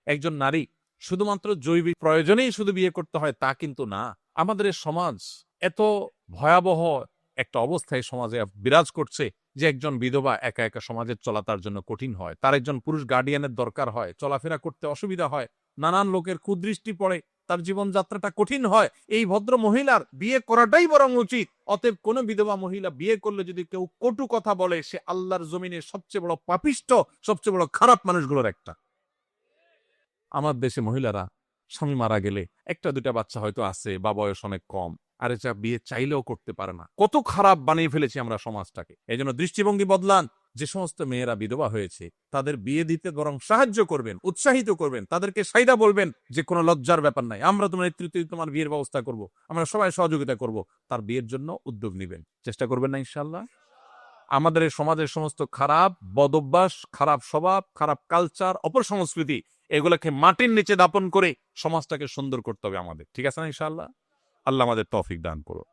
একজন নারী শুধুমাত্র জৈবিক প্রয়োজনেই শুধু বিয়ে করতে হয় তা কিন্তু না। আমাদের এই সমাজ এত ভয়াবহ একটা অবস্থায় সমাজে বিরাজ করছে যে একজন বিধবা একা একা সমাজের চলা তার জন্য কঠিন হয়, তার একজন পুরুষ গার্ডিয়ানের দরকার হয়, চলাফেরা করতে অসুবিধা হয়, নানান লোকের কুদৃষ্টি পড়ে, তার জীবনযাত্রাটা কঠিন হয়। এই ভদ্র মহিলার বিয়ে করাটাই বরং উচিত। অতএব কোন বিধবা মহিলা বিয়ে করলে যদি কেউ কটু কথা বলে, সে আল্লাহর জমিনে সবচেয়ে বড় পাপিষ্ট, সবচেয়ে বড় খারাপ মানুষগুলোর একটা। আমার দেশে মহিলারা স্বামী মারা গেলে একটা দুটা বাচ্চা হয়তো আছে বা বয়স অনেক কম, আর এটা বিয়ে চাইলেও করতে পারে না। কত খারাপ বানিয়ে ফেলেছি আমরা সমাজটাকে। এই জন্য দৃষ্টিভঙ্গি বদলান। যে সমস্ত মেয়েরা বিধবা হয়েছে তাদের বিয়ে দিতে বরং সাহায্য করবেন, উৎসাহিত করবেন, তাদেরকে সাইদা বলবেন যে কোনো লজ্জার ব্যাপার নাই, আমরা তোমার নেতৃত্বে তোমার বিয়ের ব্যবস্থা করব, আমরা সবাই সহযোগিতা করব। তার বিয়ের জন্য উদ্যোগ নেবেন, চেষ্টা করবেন না ইনশাল্লাহ। আমাদের এই সমাজের সমস্ত খারাপ বদ অভ্যাস, খারাপ স্বভাব, খারাপ কালচার, অপসংস্কৃতি, এগুলোকে মাটির নিচে দাপন করে সমাজটাকে সুন্দর করতে হবে আমাদের। ঠিক আছে না ইনশাআল্লাহ? আল্লাহ আমাদের তৌফিক দান করুন।